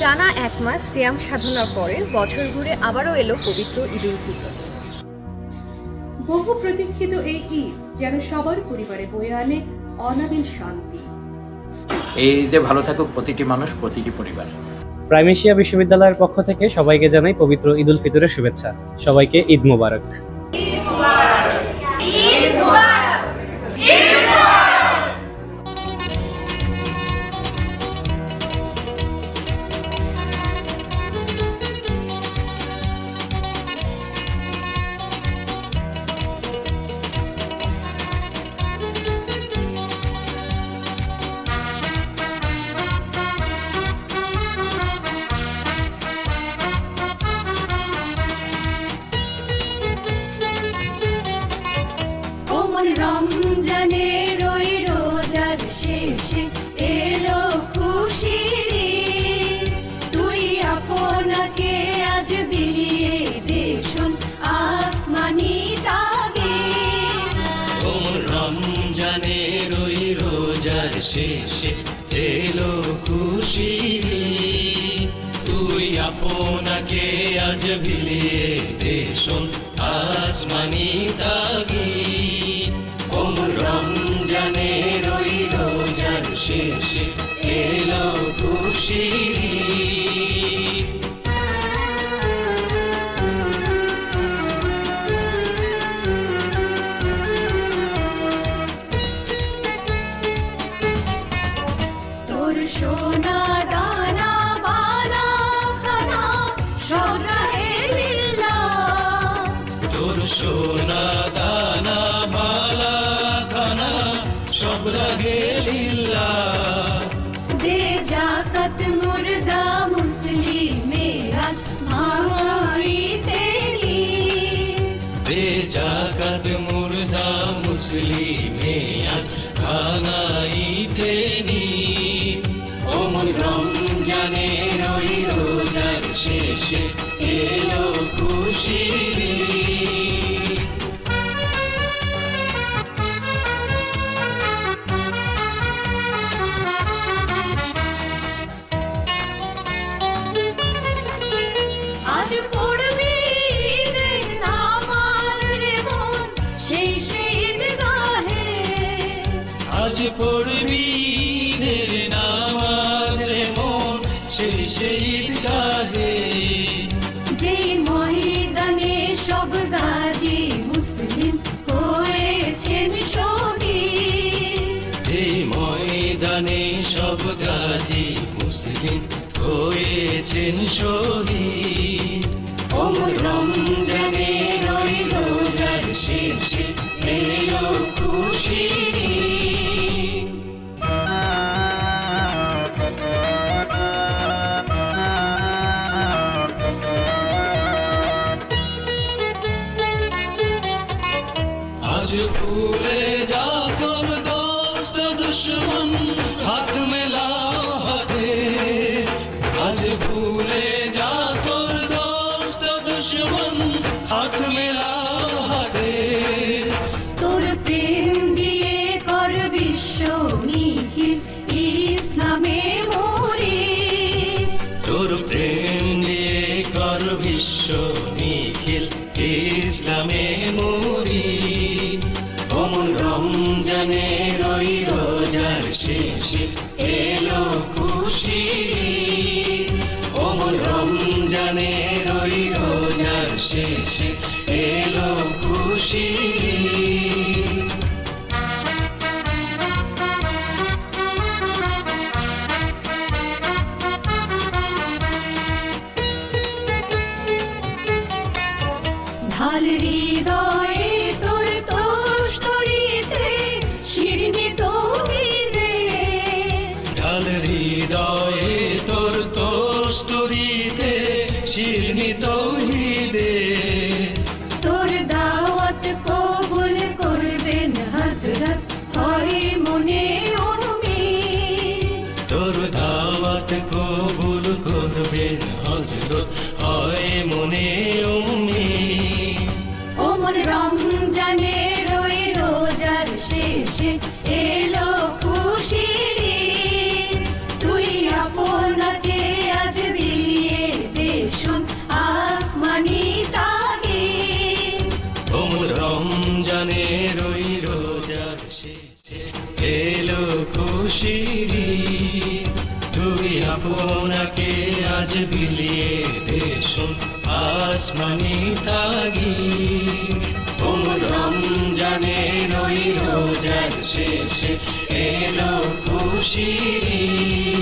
টানা এক মাস সিয়াম সাধনার পরে বছর ঘুরে আবারও এলো পবিত্র ঈদ উল ফিতর। বহু প্রতীক্ষিত এই ঈদ যেন সবার পরিবারে বয়ে আনে অনাবিল শান্তি। এই ঈদে ভালো থাকুক প্রতিটি মানুষ, প্রতিটি পরিবার। প্রাইমেশিয়া বিশ্ববিদ্যালয়ের পক্ষ থেকে সবাইকে জানাই পবিত্র ঈদ উল ফিতরের শুভেচ্ছা। সবাইকে ঈদ মোবারক। রমজানের ওই রোজার শেষে এলো খুশির ঈদ, তুই আপনাকে আজ বিলিয়ে দে শোন আসমানি তাগিদ। রমজানের ওই রোজার শেষে এলো খুশির ঈদ, তুই আপনাকে আজ বিলিয়ে দে শোন আসমানি তাগিদ। রমজানের ওই রোজার শেষে এলো খুশির ঈদ। তোর সোনা দানা বালা খানা সব রাহে লিল্লাহ, তোর সোনা দানা বালা খানা সব রাহে লিল্লাহ। দে জাকাত মুর্দা মুসলিমে আজ ভাঙাইতে নি, দে জাকাত মুর্দা মুসলিমে আজ ভাঙাইতে নি। ওমন রমজানের ওই রোজার শেষে এলো খুশির ঈদ। আজ পড়বি ঈদের নামাজ রে মন সেই ঈদগাহে, আজ পড়বি ঈদের নামাজ রে মন সেই ঈদগাহে। যেই ময়দানে সব গাজী মুসলিম হয়েছেন শহীদ, এই ময়দানে সব গাজী মুসলিম হয়েছেন শহীদ। ওমন রমজানের ওই রোজার শেষে এলো খুশির ঈদ। আজ ভুলে যা তোর দোস্ত দুশ্মন, হাত মেলা হাতে। আজ ভুলে যা তোর দোস্ত দুশ্মন, হাত মেলা হাতে। তোর প্রেম দিয়ে কর বিশ্ব নিখিল ইসলামে মরি, তোর প্রেম দিয়ে কর বিশ্ব নিখিল ইসলামে মরি। ওমন রমজানের ওই রোজার শেষে এলো খুশির ঈদ, ওমন রমজানের ওই রোজার শেষে এলো খুশির ঈদ। ঢাল হৃদয়ে তোর তোস্তরিতে শিরনি তৌহিদে, ঢাল হৃদয়ে তোর তোস্তরিতে শিরনি তৌহিদে। তোর দাওয়াত ওমর রমজানের ওই রোজার শেষে এলো খুশির ঈদ। তুই আপনাকে আজ বিলিয়ে দে শোন আসমানি তাগিদ। ওমর রমজানের ওই রোজার শেষে এলো খুশির ঈদ।